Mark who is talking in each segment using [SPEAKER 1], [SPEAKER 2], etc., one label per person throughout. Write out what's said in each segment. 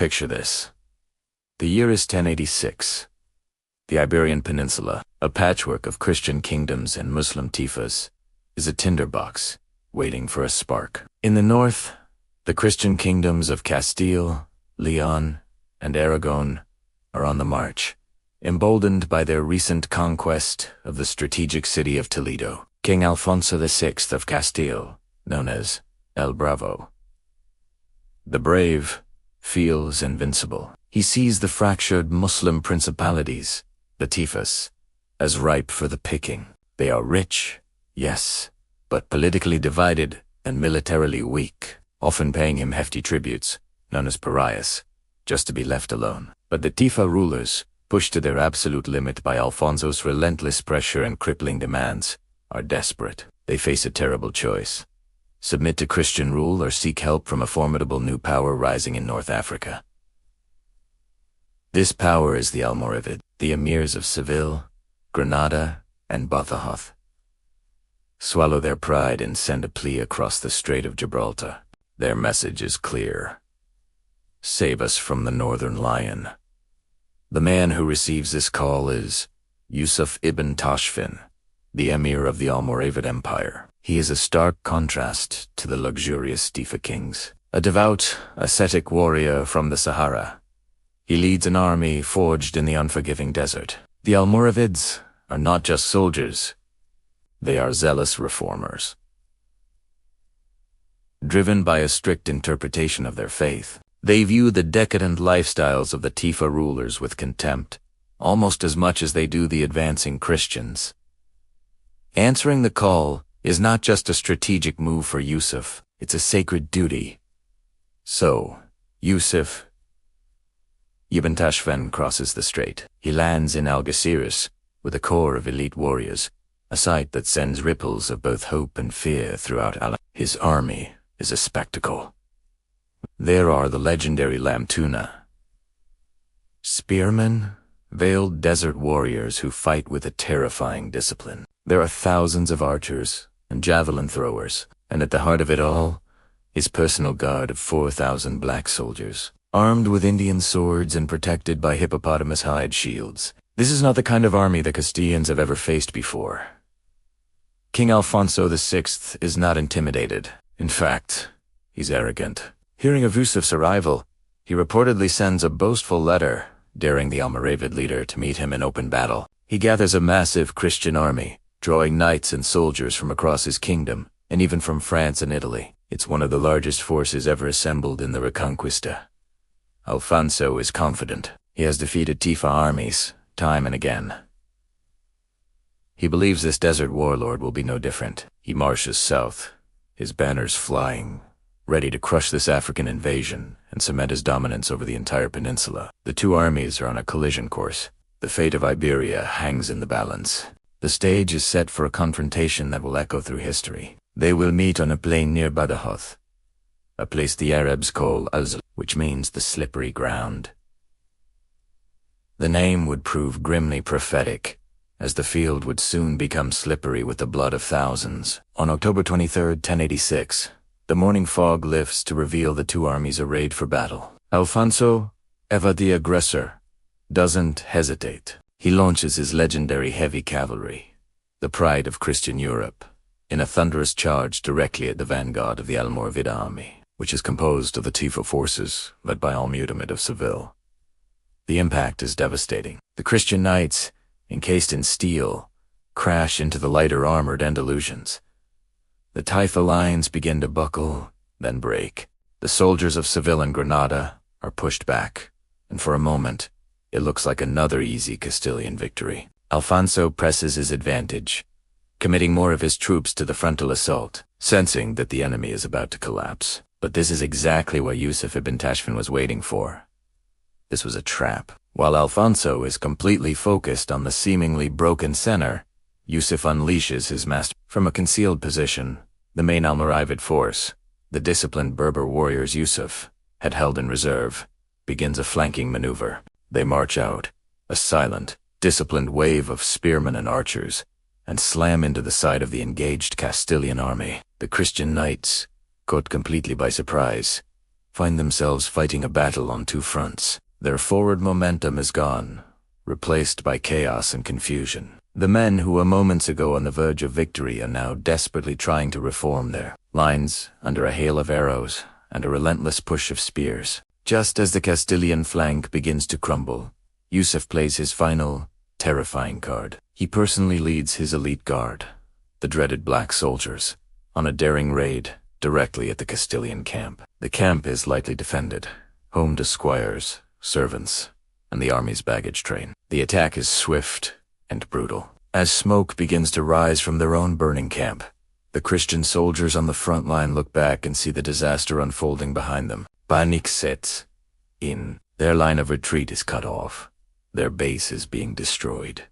[SPEAKER 1] Picture this. The year is 1086. The Iberian Peninsula, a patchwork of Christian kingdoms and Muslim taifas, is a tinderbox waiting for a spark. In the north, the Christian kingdoms of Castile, Leon, and Aragon are on the march, emboldened by their recent conquest of the strategic city of Toledo. King Alfonso VI of Castile, known as El Bravo, the Brave, feels invincible. He sees the fractured Muslim principalities, the taifas, as ripe for the picking. They are rich, yes, but politically divided and militarily weak, often paying him hefty tributes, known as pariahs, just to be left alone. But the taifa rulers, pushed to their absolute limit by Alfonso's relentless pressure and crippling demands, are desperate. They face a terrible choice: submit to Christian rule or seek help from a formidable new power rising in North Africa. This power is the Almoravid, the emirs of Seville, Granada, and Badajoz. Swallow their pride and send a plea across the Strait of Gibraltar. Their message is clear: save us from the Northern Lion. The man who receives this call is Yusuf ibn Tashfin, the emir of the Almoravid Empire. He is a stark contrast to the luxurious taifa kings. A devout, ascetic warrior from the Sahara, he leads an army forged in the unforgiving desert. The Almoravids are not just soldiers, they are zealous reformers. Driven by a strict interpretation of their faith, they view the decadent lifestyles of the taifa rulers with contempt, almost as much as they do the advancing Christians. Answering the call is not just a strategic move for Yusuf, it's a sacred duty. So, Yusuf ibn Tashfin crosses the strait. He lands in Algeciras with a corps of elite warriors, a sight that sends ripples of both hope and fear throughout His army is a spectacle. There are the legendary Lamtuna, spearmen, veiled desert warriors who fight with a terrifying discipline. There are thousands of archers and javelin throwers, and at the heart of it all, his personal guard of 4,000 black soldiers, armed with Indian swords and protected by hippopotamus hide shields. This is not the kind of army the Castilians have ever faced before. King Alfonso VI is not intimidated. In fact, he's arrogant. Hearing of Yusuf's arrival, he reportedly sends a boastful letter, daring the Almoravid leader to meet him in open battle. He gathers a massive Christian army, drawing knights and soldiers from across his kingdom, and even from France and Italy. It's one of the largest forces ever assembled in the Reconquista. Alfonso is confident. He has defeated taifa armies, time and again. He believes this desert warlord will be no different. He marches south, his banners flying, ready to crush this African invasion and cement his dominance over the entire peninsula. The two armies are on a collision course. The fate of Iberia hangs in the balance. The stage is set for a confrontation that will echo through history. They will meet on a plain near Badajoz, a place the Arabs call al-Andalus, which means the slippery ground. The name would prove grimly prophetic, as the field would soon become slippery with the blood of thousands. On October 23, 1086, the morning fog lifts to reveal the two armies arrayed for battle. Alfonso, ever the aggressor, doesn't hesitate. He launches his legendary heavy cavalry, the pride of Christian Europe, in a thunderous charge directly at the vanguard of the Almoravid army, which is composed of the taifa forces led by Almoravid of Seville. The impact is devastating. The Christian knights, encased in steel, crash into the lighter armored Andalusians. The taifa lines begin to buckle, then break. The soldiers of Seville and Granada are pushed back, and for a moment, it looks like another easy Castilian victory. Alfonso presses his advantage, committing more of his troops to the frontal assault, sensing that the enemy is about to collapse. But this is exactly what Yusuf ibn Tashfin was waiting for. This was a trap. While Alfonso is completely focused on the seemingly broken center, Yusuf unleashes his master. From a concealed position, the main Almoravid force, the disciplined Berber warriors Yusuf had held in reserve, begins a flanking maneuver. They march out, a silent, disciplined wave of spearmen and archers, and slam into the side of the engaged Castilian army. The Christian knights, caught completely by surprise, find themselves fighting a battle on two fronts. Their forward momentum is gone, replaced by chaos and confusion. The men who were moments ago on the verge of victory are now desperately trying to reform their lines under a hail of arrows and a relentless push of spears. Just as the Castilian flank begins to crumble, Yusuf plays his final, terrifying card. He personally leads his elite guard, the dreaded black soldiers, on a daring raid directly at the Castilian camp. The camp is lightly defended, home to squires, servants, and the army's baggage train. The attack is swift and brutal. As smoke begins to rise from their own burning camp, the Christian soldiers on the front line look back and see the disaster unfolding behind them. Panic sets in. Their line of retreat is cut off. Their base is being destroyed,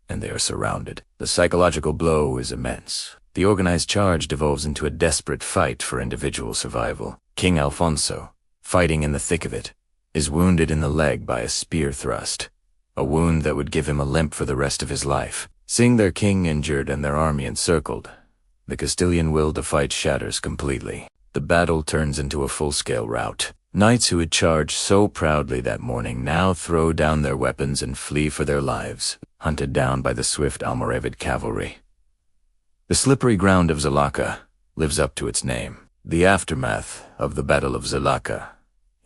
[SPEAKER 1] and they are surrounded. The psychological blow is immense. The organized charge devolves into a desperate fight for individual survival. King Alfonso, fighting in the thick of it, is wounded in the leg by a spear thrust, a wound that would give him a limp for the rest of his life. Seeing their king injured and their army encircled, the Castilian will to fight shatters completely. The battle turns into a full-scale rout. Knights who had charged so proudly that morning now throw down their weapons and flee for their lives, hunted down by the swift Almoravid cavalry. The slippery ground of Zallaqa lives up to its name. The aftermath of the Battle of Zallaqa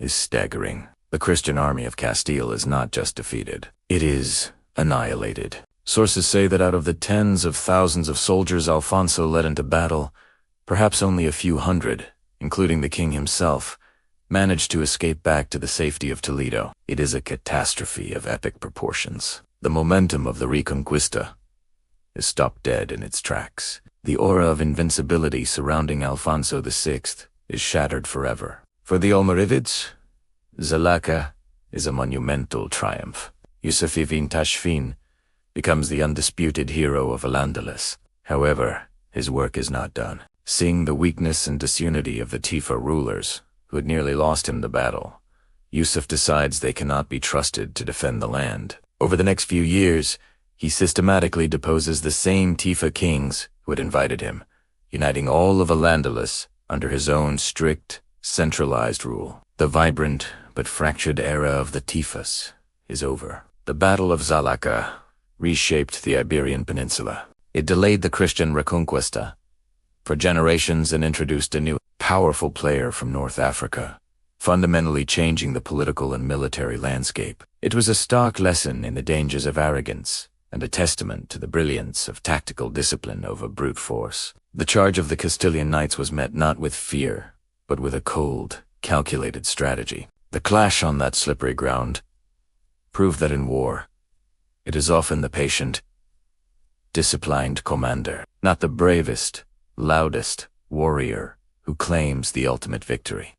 [SPEAKER 1] is staggering. The Christian army of Castile is not just defeated, it is annihilated. Sources say that out of the tens of thousands of soldiers Alfonso led into battle, perhaps only a few hundred, including the king himself, managed to escape back to the safety of Toledo. It is a catastrophe of epic proportions. The momentum of the Reconquista is stopped dead in its tracks. The aura of invincibility surrounding Alfonso VI is shattered forever. For the Almoravids, Zallaqa is a monumental triumph. Yusuf ibn Tashfin becomes the undisputed hero of al-Andalus. However, his work is not done. Seeing the weakness and disunity of the taifa rulers, who had nearly lost him the battle, Yusuf decides they cannot be trusted to defend the land. Over the next few years, he systematically deposes the same taifa kings who had invited him, uniting all of al-Andalus under his own strict, centralized rule. The vibrant but fractured era of the taifas is over. The Battle of Zallaqa reshaped the Iberian Peninsula. It delayed the Christian Reconquista for generations and introduced a new, powerful player from North Africa, fundamentally changing the political and military landscape. It was a stark lesson in the dangers of arrogance and a testament to the brilliance of tactical discipline over brute force. The charge of the Castilian knights was met not with fear, but with a cold, calculated strategy. The clash on that slippery ground proved that in war, it is often the patient, disciplined commander, not the bravest, loudest warrior, who claims the ultimate victory.